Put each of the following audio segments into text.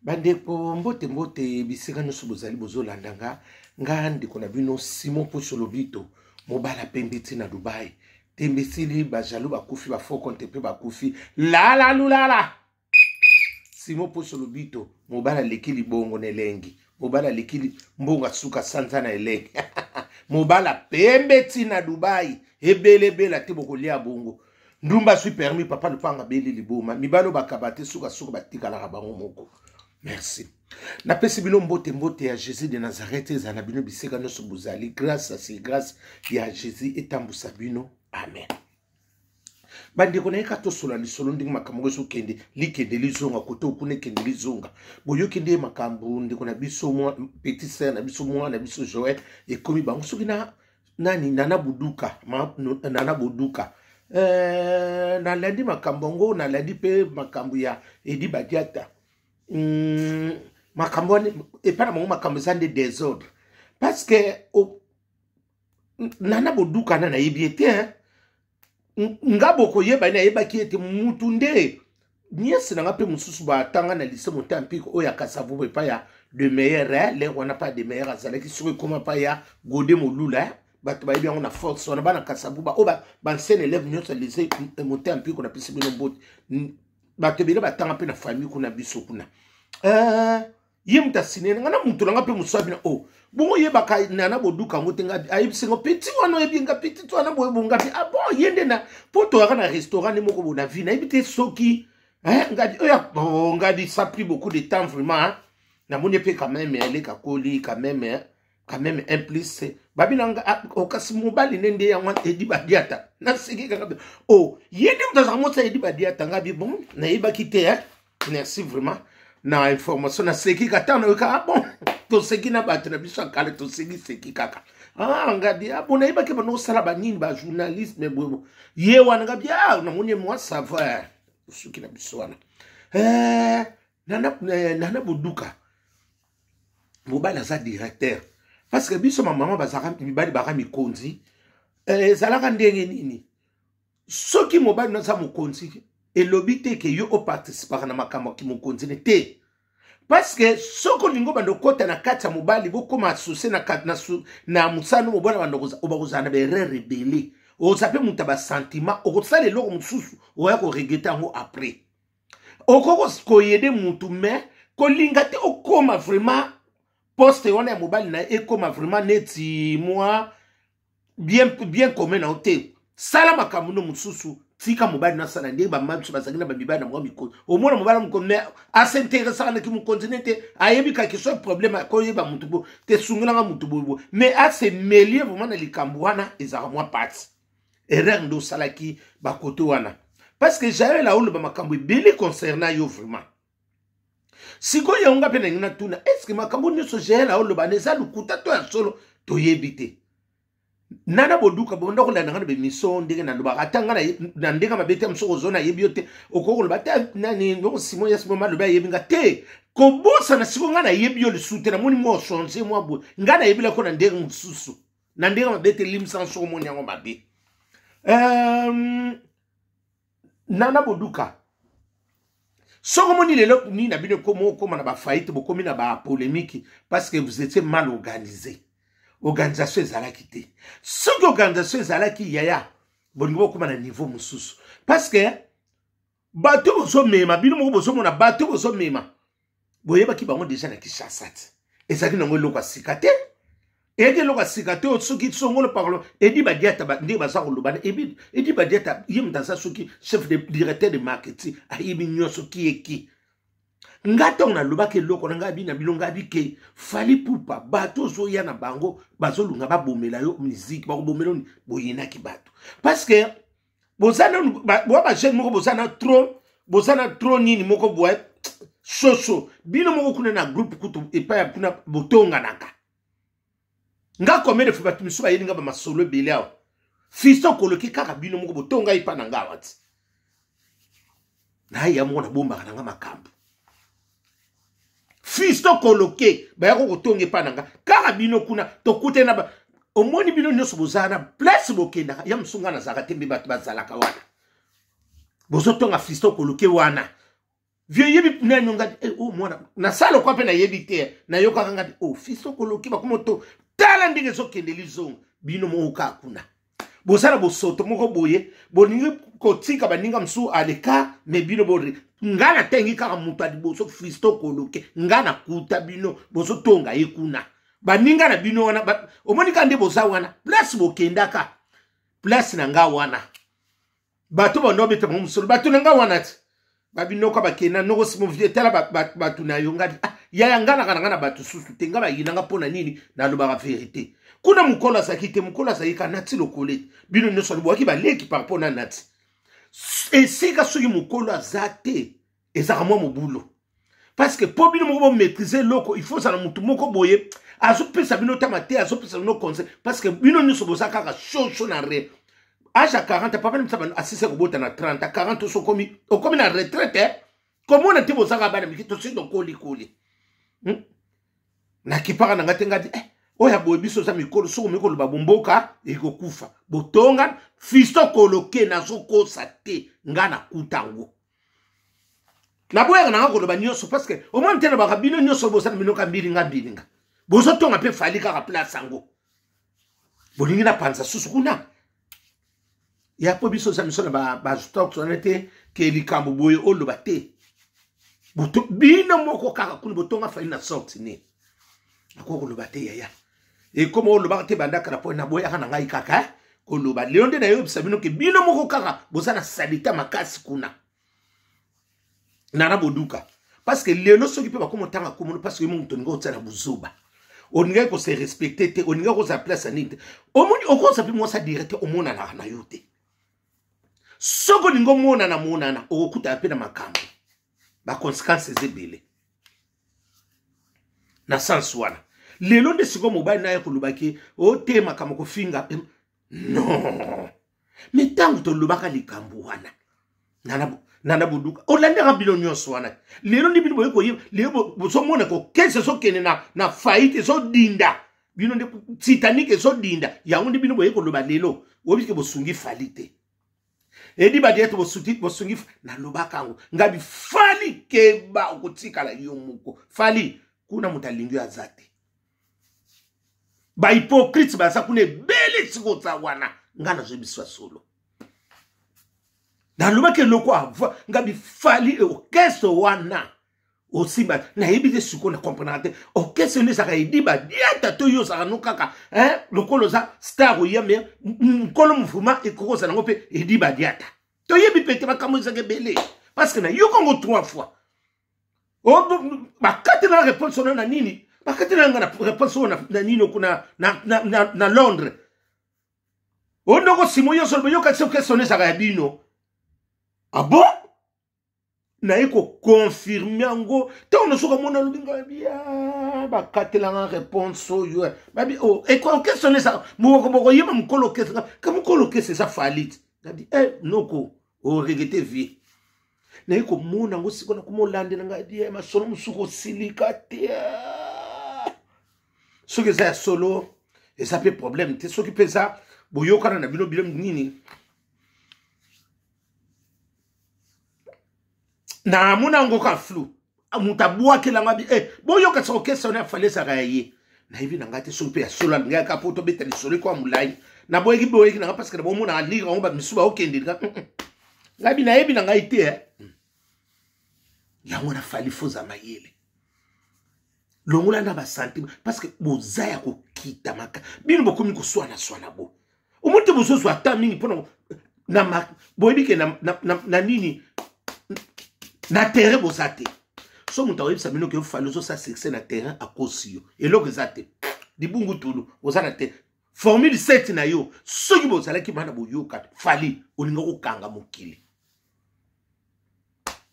Bandeko mbote mbote bisika nyonso bozali bozolandanga nga ndeko na bino Simon Pocho Lobito mobala pembeti na Dubai tembesili bajalu bakufi bafo konte pe bakufi la lulala Simon Pocho Lobito mobala lekili bongo nelengi mobala lekili mbonga suka sanza na eleki mobala pembeti na Dubai ebele bela te bokolia bongo ndumba suis permis papa lupanga beli liboma mibalo bakabate suka batika la bango moko. Merci. Na pesi bino mbote ya Jésus de Nazareth ezala bino biseka nyonso bozali grâce à ces grâces ya Jésus etambusa bino. Amen. Bandeko na eka tosola lisolo ndenge makambo so kende likende lizonga koto okune kende lizonga boyo kende makambo ndeko na biso mwa petit sœur na biso mwa na biso Joël ekomi bango soki na nani nana buduka nana buduka na landi makambo ngo na landi pe makambo ya Edi Badiata makambo et pas mon makambo za de désordre parce que nana buduka na yebiete hein ngabo ko yeba na yeba ki ete mutu nde niese na ngape mususu ba tanga na lycée Motampiko oya kasavu pe pa ya de meilleurs les on n'a pas de meilleurs azala ki sur comment pa ya gode molula bato ba yebi on a force on ba na kasavu ba oba ba sen élève nyonso lycée Motampiko na pisi bino mbot bato bile ba tanga pe na famille kuna biso kuna yimta sinene ngana mutu ngape musabina oh bongo yeba ka nana boduka ngotenga ayibisengo petit wana yebinga petit wana boyebunga pi ah bon yende na poto aka na restaurant moko bona vina ebite soki ngadi oya ngadi ça pris beaucoup de temps vraiment hein? Na moni pe quand même elle ka koli quand même implice babinanga okasi mobali nende ya ngwa Edi Badiata na siki kaka oh yende mutaza motsa Edi Badiata ngabi bon na yeba kite hein merci vraiment na information na seki katana ka bon to seki na bato na biso kale to seki kaka ngadi abona iba ke bano sala ba nini ba journaliste me bobo ye wana ngabi na munye moi savoir suki na biso wana nana buduka mobala za directeur parce que biso maman bazaka mibali baka mikonzi zalaka ndenge nini soki mobali na za mokonzi elobi te ke yo o participer na makambo ki mokonzi ne te parce que soko lingo bando kota na kati ya mobali bokoma associé na musano mobala bando obakozana be rebelle ozape mutaba sentiment okosala eloko mususu oya ko regretter ngo après okoko koyede mutu mais kolinga te okoma vraiment poste wana ya mobali na ekoma vraiment neti moi bien commun na hotel sala makambo no mususu tika mobali na sala ndeba mamsu basangina babibana na mwami ko omona mobala mukome assez intéressant na ki mu continente ayebi ka ki so problème ko yeba mutu bo te sungula nga mutu bo mais à se mêler vraiment na likambo wana ezaka moi parti erreur ndo sala ki bakoto wana parce que j'avais la olo ba makambo ebele concernant yo vraiment siko yonga pe na tuna est-ce que makambo nyoso j'ai la olo ba neza lukuta to ya solo to yebite nana boduka bonda ko lana ngana be mission ndenge na loba atanga na ndenge mabete msoko zona yebiote okoko loba ta nani ngo Simon yasimo maloba yebinga te ko bosa na siko ngana yebio le soute na moni mo changer moi bo ngana yebila ko na ndenge msusu na ndenge mabete limsan soko moni yango mabe nana boduka soko moni lelo ni na bino koma na ba faillite bokomi na ba polémique parce que vous étiez mal organisé. Organisation ezalaki te soki organisation ezalaki yaya bolingo bokoma na niveau mususu parce que bato bozomema bino moko bozomona bato bozomema boyebaki bango déjà na Kinshasa te ezalaki nango eloko ya sika te eyaki eloko ya sika te soki songolo parlo Edi Badiata nde baza kolobana Edi Badiata ye mutu aza soki chef de directeur de marketing ayebi nyonso ki eki ngato na lobaki eloko na ngabi na bilonga bike fali pupa bato zo ya na bango bazolunga babomela yo musique bakobomela ni boyena ki bato parce que bozana ba jeune moko bozana trop nini moko boy soso bino moko kuna na groupe kutu epa ya kuna botonga naka nga komede fu batu misuba yelinga ba masolo belao fisto koloki kaka bino moko botonga ipa na ngawa ti na ya mona bomba kana makambo fisto koloke bayako kotonge pananga kaka bino kuna tokute na omoni bino nyoso bozana place bokenda ya msunga na zaka tembe bato bazalaka wana bozotonga fisto koloke wana vieux yebi na ngati oh mwana na sala kwa pe na yebi te na yoka ngati oh fiso koloki ba komoto tala ndenge zo kendeli zonga bino mo ka kuna bosala bosoto moko boye boningi kotika baninga msu aleka me bino bori ngana tengi kaka mutu adi boso fisto koloke ngana kuta bino boso tonga yekuna baninga na bino wana omoni kande bosa wana place bokendaka place na nga wana bato bondo bete mo musolo bato na nga wana ti babino kwa bakena noko simo vietela bato na yo ngadi ya ngana kana bato susu tenga ba yinanga pona nini na lo ba vérité kuna mukola sakite mukola sayika nati lokole bino no solo boki ba leki par pona nati et si ka soki mukola azate ezaka mwa mobulo parce que pour bino mo maîtriser loko il faut ça na mutu moko boye azopesa bino tamate azopesa bino conseil parce que bino no so bosaka ka chaud na re âge à 40 papa ne sabana assise ko bota na 30 à 40 so komi o komi na retraite comment on a été bosaka bana mikito so do koli na kipaka na ngatenga di oya boye biso za mikolo so mikolo babomboka ekokufa botonga fisto koloke na zoko sate ngana kutango na boya na ngakolo ba nyoso parce que au moins tena ba kabino nyoso bosana minoka mbilinga bozo tonga pe fali ka place ngo bolingi na panza susu kuna ya po biso za misona ba stock so nete ke likambo boye olo bate boto bino moko kaka kuna botonga fali na sorti ni akoko lo bate ya et comme on le bate bandaka na po na boya kana ngai kaka ko lo ba leonde na yo bisabino ke bino moko kaka bosana salita makasi kuna nana boduka parce que lelo soki pe bakoma tanga komono parce que mon toninga otsana buzuba oninga ko se respecter te oninga ko sa place anite omoni okosa pe mo sa direct omona na yote soko ningo mona na monana okuta pe na makambo ba conséquences ebele na sans wana lelo nde siko mobile na yako lubaki o tema kama ko finga non mais tango to lubaka likambo wana nana buduka olande rabilo nyonso wana lelo ndi bino boyeko lelo boso mona ko kese so kene na faillite so dinda bino ndi Titanic so dinda yango ndi bino boyeko loba lelo obike bosungi falite edi badieto bosungi na lobaka ngo ngabi fali keba ukutika la yomuko fali kuna mutalingi azate ba hypocrite ba sakune bele tsikotsa wana ngana zobiswa solo na lobake loko ava ngabi fali okeso wana osimba na yebite suko na comprendre okeso ne saka idiba diata to yo saka no kaka lokolo za star ya me nkolo mfuma ekokosa nango pe idiba diata to yebi pete makamo zake bele parce que na yo kongo 3 fois ba kati na réponse na nini bakati na ngana réponse na nini kuna na Londres ondoko simoyo solbo yo kasi okeso ne saka bino ah bon na eko confirmer ngo te on soka mona lubinga bia ba katela nga réponse yo babi oh e ko questionner ça moko yema mukolo kesa ka mukolo kesa ça falit ngadi noko o regete vie na eko mona ngo sikona kumolande nga di ma solo musuko silika te ce que ça solo et ça fait problème te soki pesa boyoka na bino bilem nini na muna ngo ka flou mutabua kila ngabi boyo ka so question na fale sa gaye na hivi na ngati so pe ya solo nga ka poto beta ni solo kwa mulai na boyeki na parce que bo muna ali ngo ba misuba okende ngabi na yebi na ngaite ya mona fali foza mayele longula na ba sentiment parce que bozaya ko kita maka bino bokomi ko swana bo omonte bozo so ata mingi pona na boyebi ke na nini na terrain bosate so muta webisa mino ke falo so sa succès na terrain a kosio eloko zate dibungu tulu ozana te formule 7 na yo soki bozala ki mana boyoka fali olinga ko kanga mokili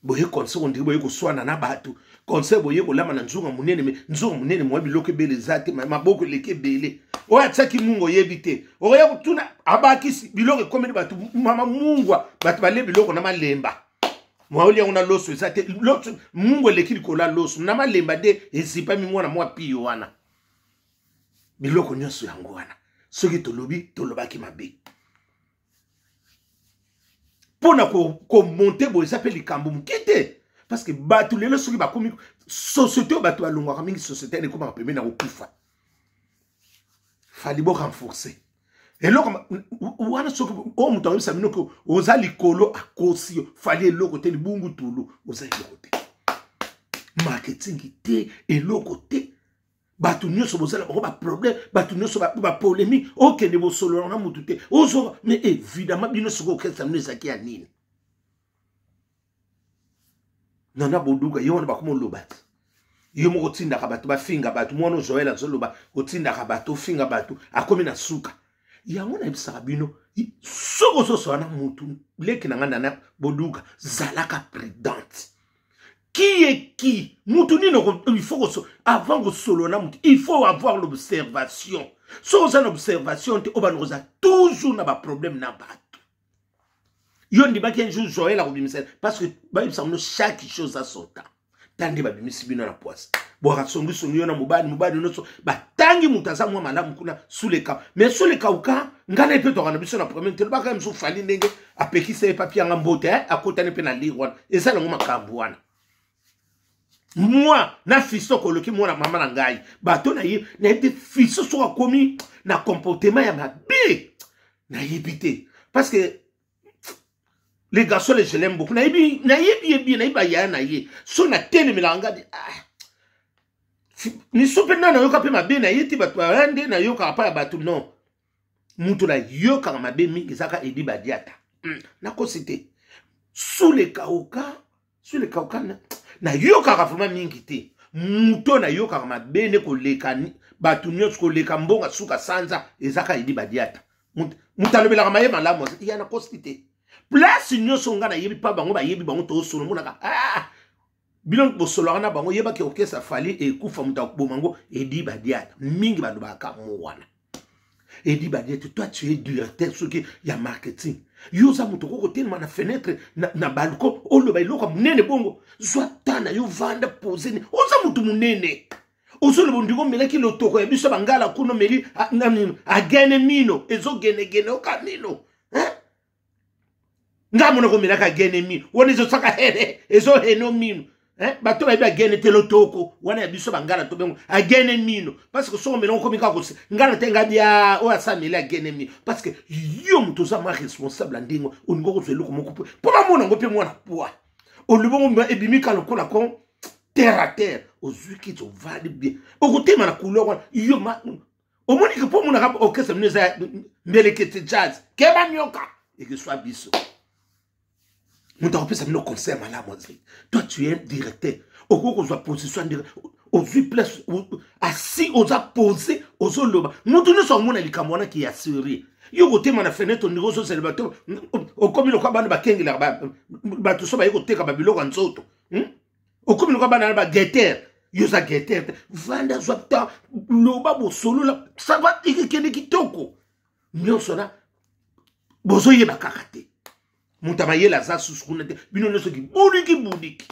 boye conseil on dit boye ko swana na batu conseil boye ko lama na nzunga munene mwa biloko bele zate maboko leke bele oya tsaki mungo yebite oya kutuna abakisi biloko komedi batu mama mungwa batu bale biloko na malemba mwauli ya una loso zate loso mungu lekili kola loso na malemba de ezipa mimwana mwa piyo wana biloko nyoso yango wana soki tolobaki mabe pona ko monter bo esape likambo mukite parce que bato lelo soki bakomi société bato balongwaka mingi société ne komaka pembeni na kokufa fali bo renforcer eloko wana soki o mutu ayebisa bino ke oza likolo akosi yo fali eloko te libungu tulu oza eloko te marketing te eloko te bato nyonso bozala bako baproblème bato nyonso bapolémique okende bosolola na mutu te ozoka mais évidemment bino soki okesa bino ezalaki ya nini nana boduka yo wana bakoma oloba te yo moko otindaka bato bafinga bato mwana Joel azoloba otindaka bato ofinga bato akomi na suka yango nayebisaka bino soki ozosola na mutu leki na nga nana boduka zalaka prudente. Qui est qui? Il faut avant de solo, il faut avoir l'observation. Si on a l'observation, on va toujours avoir un problème dans le bateau. Il y a un jour Joël a oublié parce que chaque chose a son temps. Tant que babimisi bino na poisse. Bon rasongi sonyo na mobali no so ba tangi mutaza mwa malamu kuna sous les cas. Mais sous les cas uka ngana pe to kana biso na premier te ba ka mso fali ndenge apekise papier nga mbote a kota ne pe na lirwana. Eza ngo makambu wana. Moi, na fiso koloki mwana mama na ngai. Bato na ye, na yete fiso soka komi na comportement ya mabe. Na yebite. Parce que les garçons, je l'aime beaucoup. Na yebi ya na ye. So na tene milanga di. Ni sope na yoka pe mabe na yeti bato rende na yoka pa ya bato non. Mutu na yoka mabe mingi zaka edi badiata. Na kosite. Sous les kauka na yoka kafuma mingi te muto na yoka kama bene koleka batu nyonso koleka mbonga suka sanza ezaka idi badiata mutalobela kama yema lamo ya na kostite place nyonso ngana yebi pa bango ba yebi bango to solo monaka bilon bo solo na bango yeba ke okesa fali e kufa muta bomango edi badiata mingi bandu baka mwana edi badiata toi tu es directeur soki ya marketing yoza mutu koko telema na fenêtre na balcon oloba iloko munene bongo zwa tana yo vanda posene oza mutu munene ozoloba ndiko melaki lotoko ya biso bangala kuno meli agene mino ezogene oka mino ngamona ko melaka agene mino wona ezosaka hele ezoheno mino bato ba gene te lotoko wana ya biso bangala to bengo agene mino parce que so melon komika ko ngala tenga bia o asamela agene mino parce que yo mutu za ma responsable ndingo oningo ko zwelo ko moko po ba mona ngope mwana poa olubongo ebimika lokola ko terre à terre ozuki to vali bien okutema na kulo yo ma omoni ke po mona ka okesa mneza mbelekete jazz keba nyoka et que soit biso. Conseil toi tu es directeur au cours de position aux place assis aux apposés aux oloba nous tous sommes mon alikamwana qui assuré yo côté na fenêtre niveau so célibataire au comme le kabana ba kengela ba to so ba yiko teka ba biloko nzoto au comme le kabana ba guetter yo za guetter vanda zwata loba bo solo la ça va ikene kitoko nyonso na bozo yeba kakate Muntamaye la za suskuna te bino no soki budiki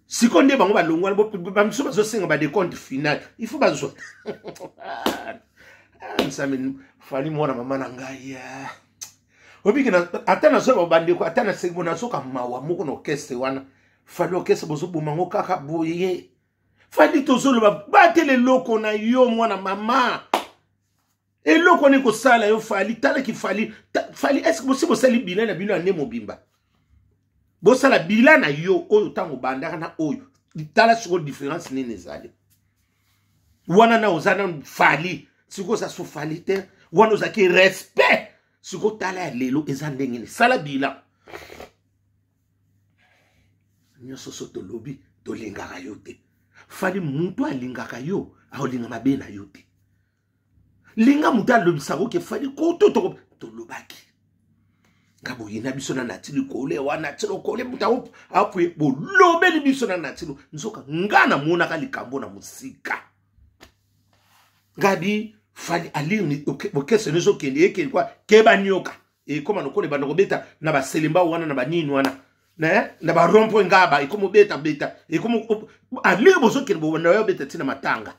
sikonde bango balongwa ba miso bazo senga ba de compte final il faut bazo nsameni fali mwana mama na ngai ya obiki na atana so bande ko atana segbo na soka mawa moko no kese wana fali okese bozo bumango kaka boye fali tozolo ba tele loko na yo mwana mama. Et là, on est comme ça, là, il fallait, est-ce que vous savez bilan na bilan ne mobimba? Vous savez bilan na yo, oyo tango bandara na oyo, tala sur différence ne nezali. Wana na ozana fali, siko sa so fali te, wana ozaki respect, siko tala lelo ezandengene, sala bilan. Nyoso soto lobi, to lingaka yo te. Fali muntu alingaka yo, aolinga mabe na yo te. Linga muta lobisako ke fali ko to lobaki ngabo yina biso na natili kole wana tilo kole muta apu bo lobeli biso na natilo nzoka ngana mona ka likambo na musika ngadi fali ali okese nezo kende eke kwa keba nyoka e koma no kole banoko beta na ba selemba wana na banini wana na ba rompo ngaba e komo beta e komo ali bozo kende bo na yo beta tina matanga.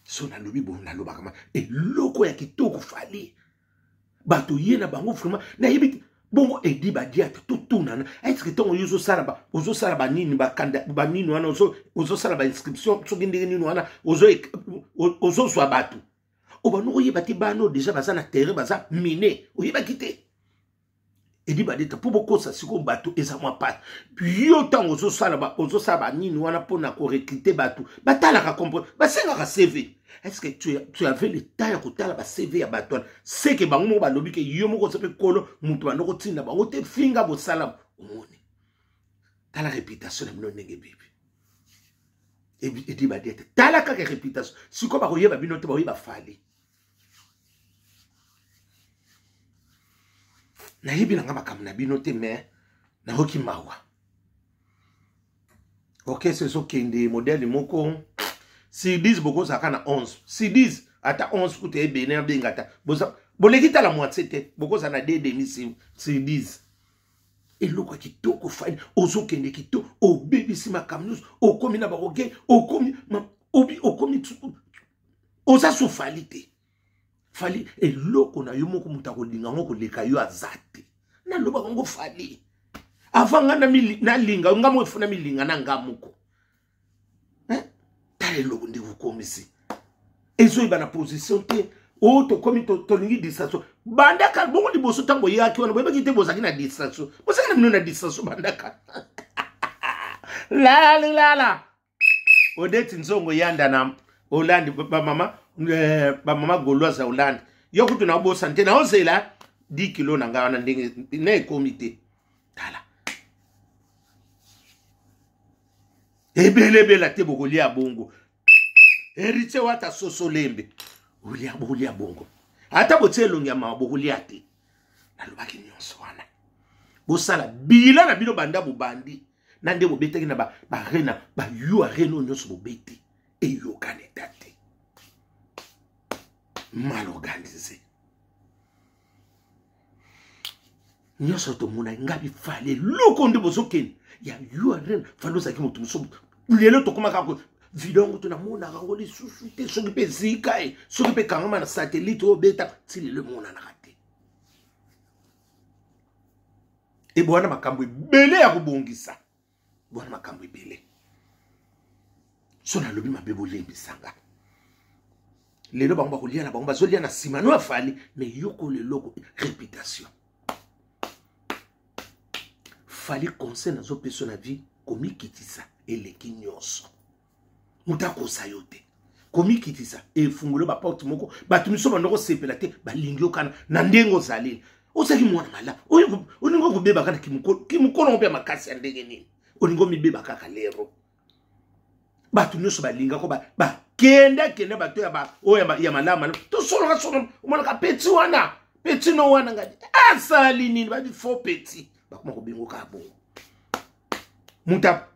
So na lobi bon na loba kama e loko ya kitoko fali bato ye na bango vraiment na yebi bongo edi ba dia to tunana est-ce que tongo yuzo sala ba nini ba kanda ba nini wana ozo sala ba inscription so gindi nini wana ozo swa bato oba no yeba ti bano déjà baza na terrain baza miné oyeba kité edi ba deta pour beaucoup ça siko bato eza moi pas puis yo tongo ozo sala ba nini wana pona ko recruter bato batala ka comprendre ba senga ka CV. Est-ce que tu avais le temps de côté la CV à bateau? C'est que bango ba lobi que yo moko sepe kolo mutu ba noko tinda bango te finga bo salam omoni. Ta la réputation de nenge bibi. Et dit ba dete. Ta la ka réputation. Si ko ba ko yeba bino te ba yeba fali. Na yebi nga makamna bino te mais na hoki mawa. OK, c'est ça qui est des modèles moko. Si 10 beaucoup ça kana 11. Si 10 ata 11 pour te béné bengata. Bolekita la moitié te beaucoup ça na des demi si 10. Et loko kitoko fine ozo kende kito o baby si makamnus o komi na baroge o komi obi o komi oza sofalité. Fali et loko na yo moko mutako linga ngoko leka yo azate. Na loba ngo fali. Avant ngana na linga ngamo funa milinga na ngamuko. Et l'eau de vous comme ici. Et so ibana position te o to komi to lingi distraction. Bandaka bongo di boso tango yaki wana boyeba kite bozaki na distraction. Bozaki na mino na distraction bandaka. La. Odeti nzongo yanda na Hollande ba mama goloza Hollande. Yokutu na bo santé na ozela 10 kilo na ngawana ndenge na comité. Tala. Ebele la te bokolia bongo. Héritier wata soso lembe. Bokolia bongo. Ata botelo nyama bokolia te. Na lobaki nyonso wana. Bosala bila na bino banda bobandi. Na nde bobetaki na ba rena ba yu reno nyonso bobeti. E yo kanetate. Mal organisé. Nyonso to mona ngabi fale loko nde bozokeni. Ya URL faloza ki mutu muso lelo to koma kako vidongo to na mona ngo li susu te soki pe zika e soki pe kangama na satellite o beta tili le mona na kate e bwana makambo bele ya kubongisa bwana makambo bele sona lobi mabebo lembi sanga lelo bango bakolia na bango bazolia na simano afali mais yoko lelo réputation fallait conseil dans personne na vie komi kitisa eleki nyonso mutako sayote komi kitisa e fungulo ba porte moko batumiso bandoko sepela te balingio kana na ndengo zalile osaki mwana mala oningo kubeba kana kimukono mpe makasi ya ndenge nini oningo mibeba kaka lero batumiso balinga ko ba kende bato ya ba ya malama to solo ka solo mwana ka petit wana petit no wana ngadi asali nini ba di faux petit bakoma kobengo ka bongo muta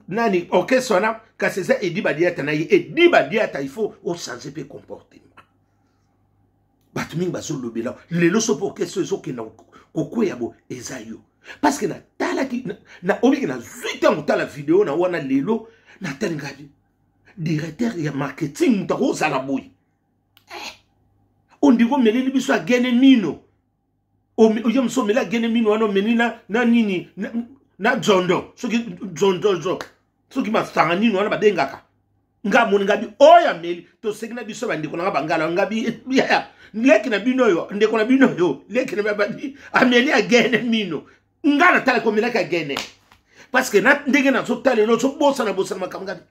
nani okesona kaseza edi badiata na edi badiata il faut au changer pe comportement batu mingi bazolobela lelo so pour keso so ke na kokwea bo ezayo parce que na tala ki na obiki na zuita mutala vidéo na wana lelo na tali ngadi directeur ya marketing mutako sala boy on digo meleli biso agene mino oyo msomela gene mino wana menina na nini na jondo soki masanga nini wana badengaka ngamoni ngabi oya meli to sekina biso bandiko na bangala ngabi ya leki na bino yo ndeko na bino yo leki na babadi ameli agene mino ngana tala ko melaka gene parce que na ndenge na so tale no so bosa na makamgabi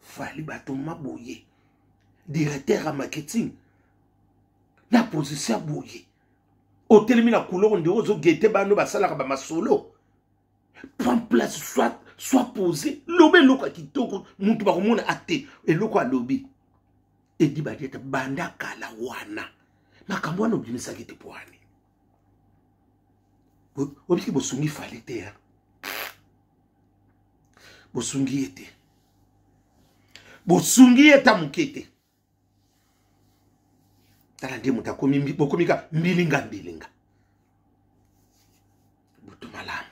fali bato maboye directeur à marketing na position boye au termine la couleur de rose au guetté bano basala ba masolo prend place soit posé lobe loka kitoko muntu ba komona ate e loko alobi e di badieta banda kala wana makambo wana obimisa kete poani obiki bosungi falite ya bosungi ete mukete tala ndi muta komi bokomika mbilinga butu malamu